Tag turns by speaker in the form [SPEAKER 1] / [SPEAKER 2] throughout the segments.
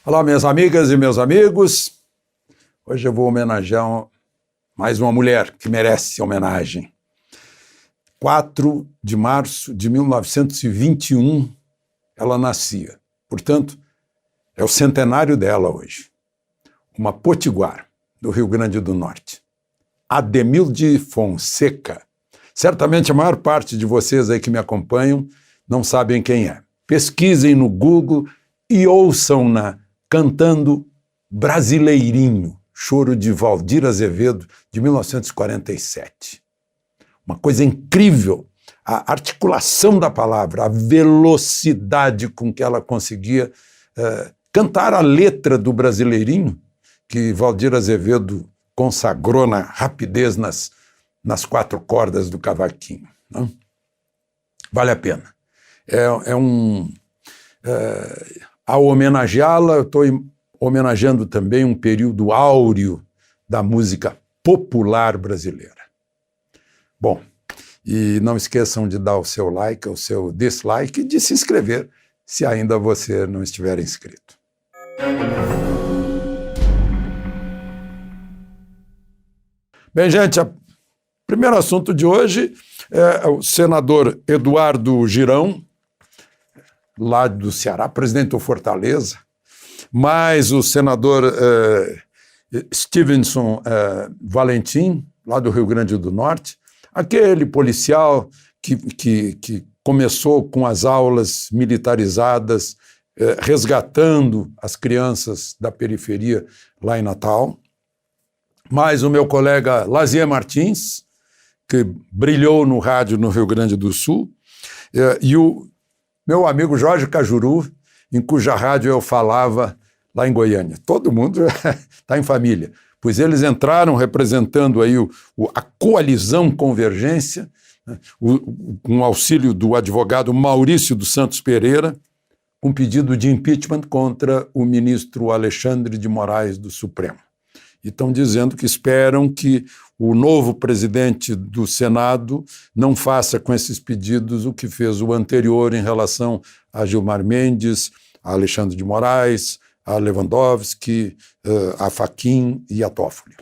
[SPEAKER 1] Olá, minhas amigas e meus amigos. Hoje eu vou homenagear mais uma mulher que merece homenagem. 4 de março de 1921, ela nascia. Portanto, é o centenário dela hoje. Uma potiguar do Rio Grande do Norte. Ademilde Fonseca. Certamente a maior parte de vocês aí que me acompanham não sabem quem é. Pesquisem no Google e ouçam-na cantando Brasileirinho, choro de Valdir Azevedo, de 1947. Uma coisa incrível, a articulação da palavra, a velocidade com que ela conseguia cantar a letra do Brasileirinho, que Valdir Azevedo consagrou na rapidez nas 4 cordas do cavaquinho. Não? Vale a pena. Ao homenageá-la, eu estou homenageando também um período áureo da música popular brasileira. Bom, e não esqueçam de dar o seu like, o seu dislike e de se inscrever se ainda você não estiver inscrito. Bem, gente, o primeiro assunto de hoje é o senador Eduardo Girão, lá do Ceará, presidente do Fortaleza, mais o senador Stevenson Valentim, lá do Rio Grande do Norte, aquele policial que começou com as aulas militarizadas, resgatando as crianças da periferia lá em Natal, mais o meu colega Lazier Martins, que brilhou no rádio no Rio Grande do Sul, e o meu amigo Jorge Cajuru, em cuja rádio eu falava lá em Goiânia. Todo mundo está em família, pois eles entraram representando aí a coalizão Convergência, né, com o auxílio do advogado Maurício dos Santos Pereira, um pedido de impeachment contra o ministro Alexandre de Moraes do Supremo. E estão dizendo que esperam que o novo presidente do Senado não faça com esses pedidos o que fez o anterior em relação a Gilmar Mendes, a Alexandre de Moraes, a Lewandowski, a Fachin e a Toffoli.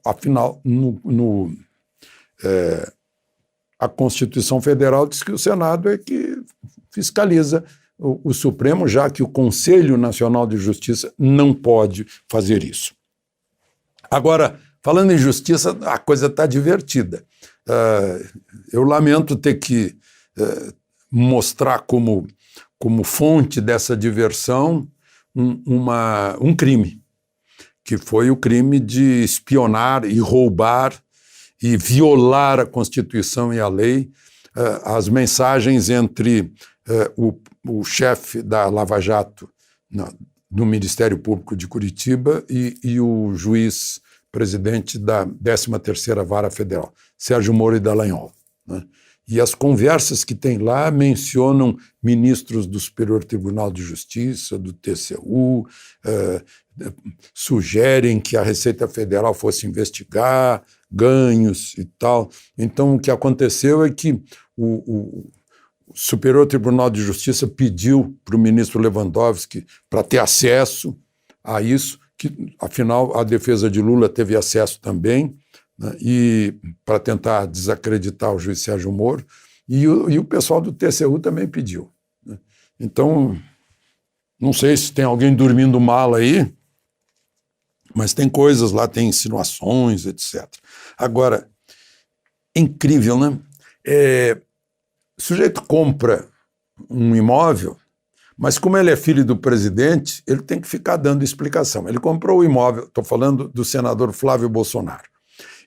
[SPEAKER 1] Afinal, a Constituição Federal diz que o Senado é que fiscaliza o Supremo, já que o Conselho Nacional de Justiça não pode fazer isso. Agora, falando em justiça, a coisa está divertida. Eu lamento ter que mostrar como fonte dessa diversão um crime, que foi o crime de espionar e roubar e violar a Constituição e a lei, as mensagens entre o chefe da Lava Jato no Ministério Público de Curitiba e o juiz presidente da 13ª Vara Federal, Sérgio Moro e Dallagnol, né? E as conversas que tem lá mencionam ministros do Superior Tribunal de Justiça, do TCU, sugerem que a Receita Federal fosse investigar ganhos e tal. Então, o que aconteceu é que o Superior Tribunal de Justiça pediu para o ministro Lewandowski para ter acesso a isso, que, afinal, a defesa de Lula teve acesso também, né, e para tentar desacreditar o juiz Sérgio Moro, e o pessoal do TCU também pediu, né. Então, não sei se tem alguém dormindo mal aí, mas tem coisas lá, tem insinuações, etc. Agora, é incrível, né? O sujeito compra um imóvel, mas como ele é filho do presidente, ele tem que ficar dando explicação. Ele comprou o imóvel, estou falando do senador Flávio Bolsonaro.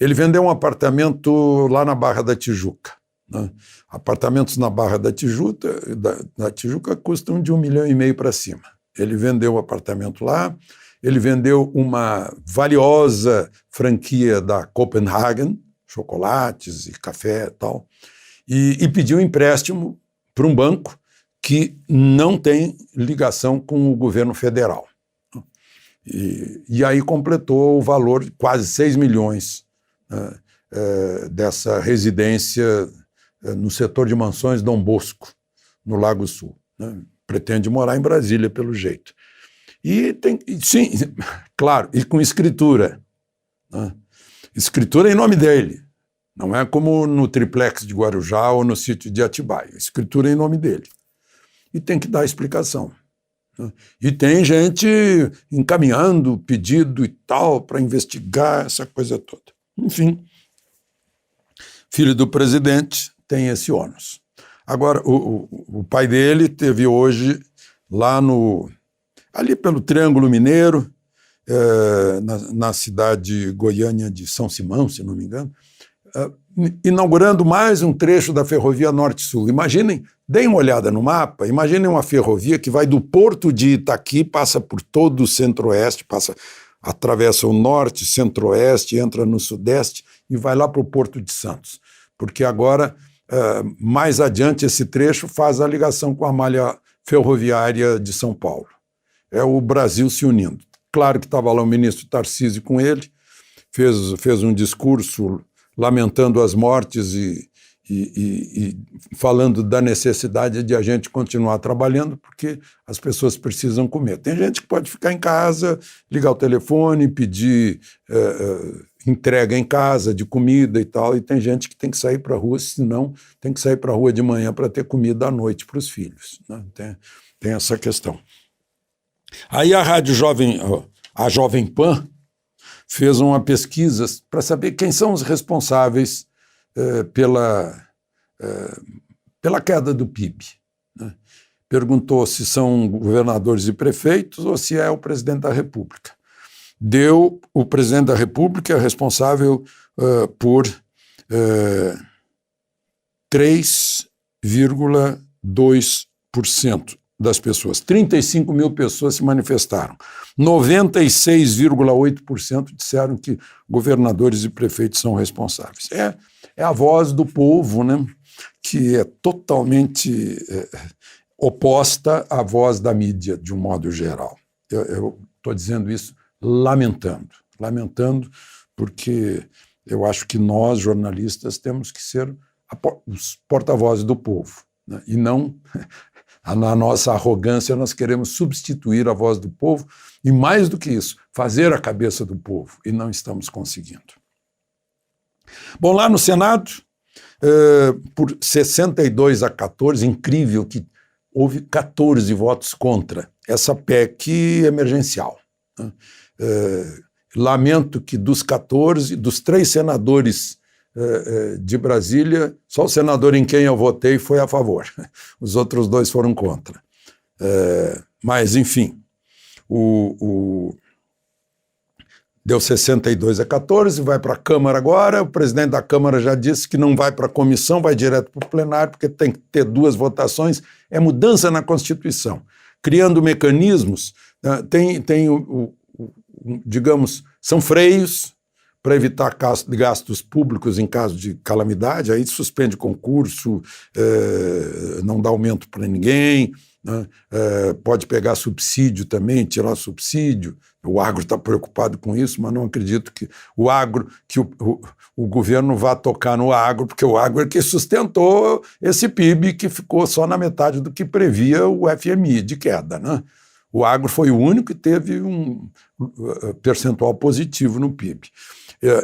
[SPEAKER 1] Ele vendeu um apartamento lá na Barra da Tijuca, né? Apartamentos na Barra da Tijuca custam de 1,5 milhão para cima. Ele vendeu o apartamento lá, ele vendeu uma valiosa franquia da Copenhagen, chocolates e café e tal, e pediu um empréstimo para um banco que não tem ligação com o governo federal. E aí completou o valor de quase 6 milhões dessa residência no setor de mansões Dom Bosco, no Lago Sul, né? Pretende morar em Brasília, pelo jeito. Sim, claro, e com escritura. Né? Escritura em nome dele. Não é como no triplex de Guarujá ou no sítio de Atibaia. Escritura em nome dele. E tem que dar explicação. Né? E tem gente encaminhando pedido e tal para investigar essa coisa toda. Enfim, filho do presidente tem esse ônus. Agora, o pai dele teve hoje lá ali pelo Triângulo Mineiro, na cidade goiânia de São Simão, se não me engano, inaugurando mais um trecho da ferrovia Norte-Sul. Imaginem, deem uma olhada no mapa, imaginem uma ferrovia que vai do porto de Itaqui, passa por todo o centro-oeste, atravessa o norte, centro-oeste, entra no sudeste e vai lá para o Porto de Santos. Porque agora, mais adiante, esse trecho faz a ligação com a malha ferroviária de São Paulo. É o Brasil se unindo. Claro que estava lá o ministro Tarcísio com ele, fez um discurso lamentando as mortes e falando da necessidade de a gente continuar trabalhando, porque as pessoas precisam comer. Tem gente que pode ficar em casa, ligar o telefone, pedir entrega em casa de comida e tal, e tem gente que tem que sair para a rua, senão tem que sair para a rua de manhã para ter comida à noite para os filhos. Né? Tem essa questão. Aí a Jovem Pan fez uma pesquisa para saber quem são os responsáveis pela queda do PIB. Né? Perguntou se são governadores e prefeitos ou se é o presidente da República. O presidente da República é responsável por 3,2% das pessoas. 35 mil pessoas se manifestaram. 96,8% disseram que governadores e prefeitos são responsáveis. É a voz do povo, né, que é totalmente oposta à voz da mídia, de um modo geral. Eu estou dizendo isso lamentando, porque eu acho que nós, jornalistas, temos que ser os porta-vozes do povo, né, e não... Na nossa arrogância, nós queremos substituir a voz do povo e, mais do que isso, fazer a cabeça do povo, e não estamos conseguindo. Bom, lá no Senado, por 62-14, incrível que houve 14 votos contra essa PEC emergencial. Né? Lamento que dos 14, dos 3 senadores de Brasília, só o senador em quem eu votei foi a favor. Os outros 2 foram contra. Mas, enfim, deu 62-14, vai para a Câmara agora, o presidente da Câmara já disse que não vai para a comissão, vai direto para o plenário, porque tem que ter 2 votações, é mudança na Constituição. Criando mecanismos, digamos, são freios, para evitar gastos públicos em caso de calamidade, aí suspende concurso, não dá aumento para ninguém, né? Pode pegar subsídio também, tirar subsídio. O agro está preocupado com isso, mas não acredito que o governo vá tocar no agro, porque o agro é que sustentou esse PIB que ficou só na metade do que previa o FMI de queda. Né? O agro foi o único que teve um percentual positivo no PIB.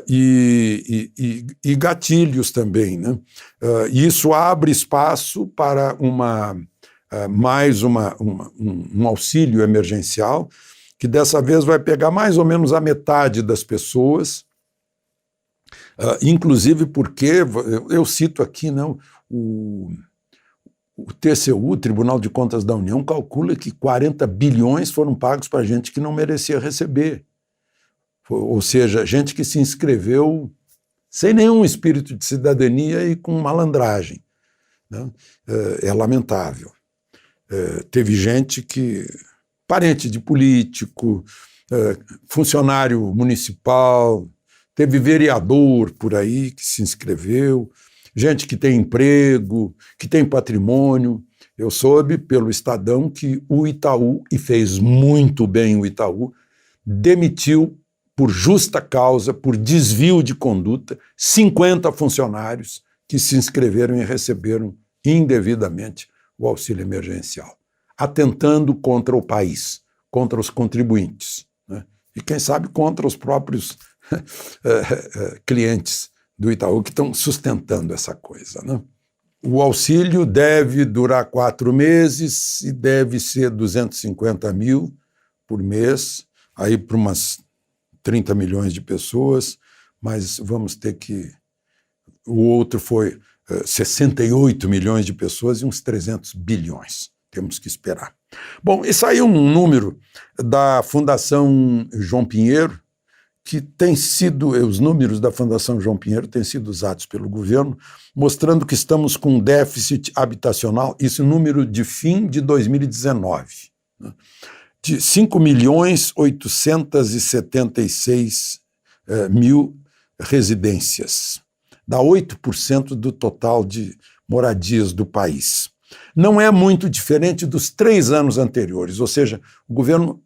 [SPEAKER 1] E gatilhos também, né? Isso abre espaço para mais um auxílio emergencial, que dessa vez vai pegar mais ou menos a metade das pessoas, inclusive porque, eu cito aqui, não, o TCU, o Tribunal de Contas da União, calcula que 40 bilhões foram pagos para gente que não merecia receber. Ou seja, gente que se inscreveu sem nenhum espírito de cidadania e com malandragem. Né? É lamentável. Teve gente parente de político, funcionário municipal, teve vereador por aí que se inscreveu, gente que tem emprego, que tem patrimônio. Eu soube pelo Estadão que o Itaú, e fez muito bem o Itaú, demitiu por justa causa, por desvio de conduta, 50 funcionários que se inscreveram e receberam indevidamente o auxílio emergencial, atentando contra o país, contra os contribuintes, né? E, quem sabe, contra os próprios clientes do Itaú que estão sustentando essa coisa, né? O auxílio deve durar 4 meses e deve ser 250 mil por mês, aí para umas 30 milhões de pessoas, mas vamos ter que... O outro foi 68 milhões de pessoas e uns 300 bilhões. Temos que esperar. Bom, e saiu um número da Fundação João Pinheiro, que tem sido, os números da Fundação João Pinheiro têm sido usados pelo governo, mostrando que estamos com um déficit habitacional, isso número de fim de 2019, né, de 5.876.000 residências, dá 8% do total de moradias do país. Não é muito diferente dos 3 anos anteriores, ou seja, o governo,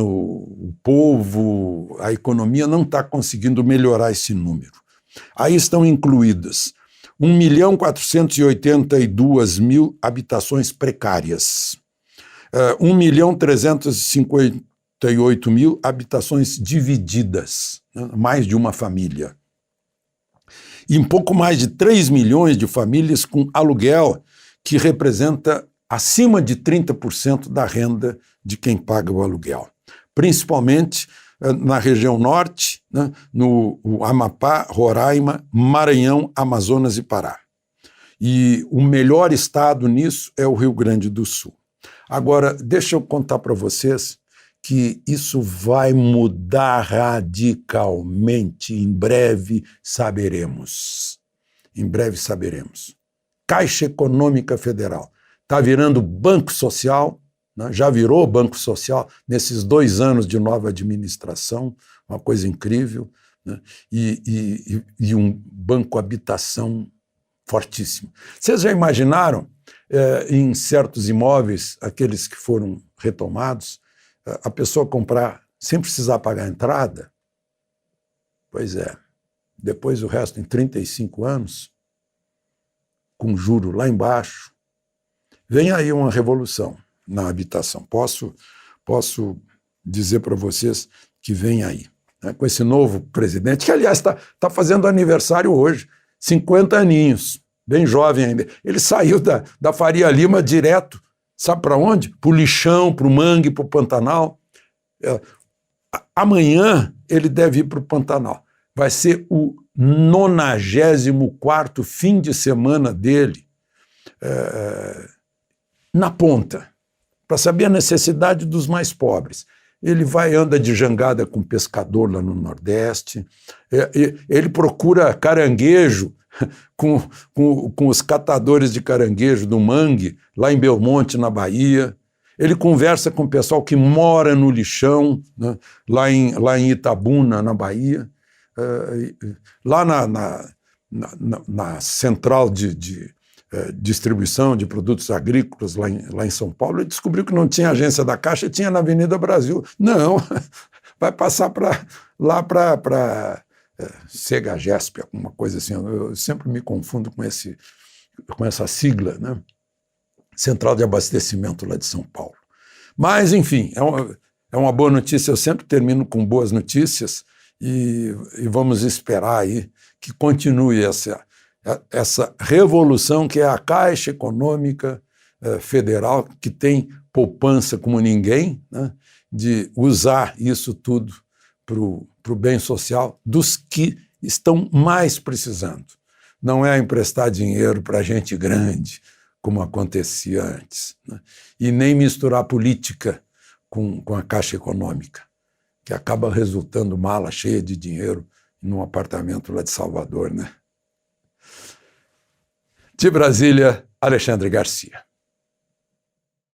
[SPEAKER 1] o povo, a economia não está conseguindo melhorar esse número. Aí estão incluídas 1.482.000 habitações precárias, 1.358.000 habitações divididas, né, mais de uma família. E um pouco mais de 3 milhões de famílias com aluguel, que representa acima de 30% da renda de quem paga o aluguel. Principalmente na região norte, né, no Amapá, Roraima, Maranhão, Amazonas e Pará. E o melhor estado nisso é o Rio Grande do Sul. Agora, deixa eu contar para vocês que isso vai mudar radicalmente. Em breve saberemos. Em breve saberemos. Caixa Econômica Federal está virando Banco Social, né? Já virou Banco Social nesses 2 anos de nova administração, uma coisa incrível, né? E um banco habitação fortíssimo. Vocês já imaginaram, em certos imóveis, aqueles que foram retomados, a pessoa comprar sem precisar pagar a entrada? Pois é. Depois o resto em 35 anos, com juro lá embaixo, vem aí uma revolução na habitação. Posso dizer para vocês que vem aí, né, com esse novo presidente, que, aliás, está fazendo aniversário hoje, 50 aninhos, bem jovem ainda. Ele saiu da Faria Lima direto, sabe para onde? Para o Lixão, para o Mangue, para o Pantanal. Amanhã ele deve ir para o Pantanal. Vai ser o 94º fim de semana dele na ponta, para saber a necessidade dos mais pobres. Ele anda de jangada com pescador lá no Nordeste, ele procura caranguejo com os catadores de caranguejo do Mangue, lá em Belmonte, na Bahia. Ele conversa com o pessoal que mora no Lixão, né, lá em Itabuna, na Bahia. Lá na central de distribuição de produtos agrícolas lá em São Paulo, ele descobriu que não tinha agência da Caixa, tinha na Avenida Brasil. Não, vai passar lá para Segagesp, alguma coisa assim. Eu sempre me confundo com essa sigla, né? Central de Abastecimento lá de São Paulo. Mas, enfim, é uma boa notícia. Eu sempre termino com boas notícias e vamos esperar aí que continue essa revolução que é a Caixa Econômica Federal, que tem poupança como ninguém, né, de usar isso tudo para o bem social dos que estão mais precisando. Não é emprestar dinheiro para gente grande, como acontecia antes, né, e nem misturar política com a Caixa Econômica, que acaba resultando mala cheia de dinheiro num apartamento lá de Salvador, né? De Brasília, Alexandre Garcia.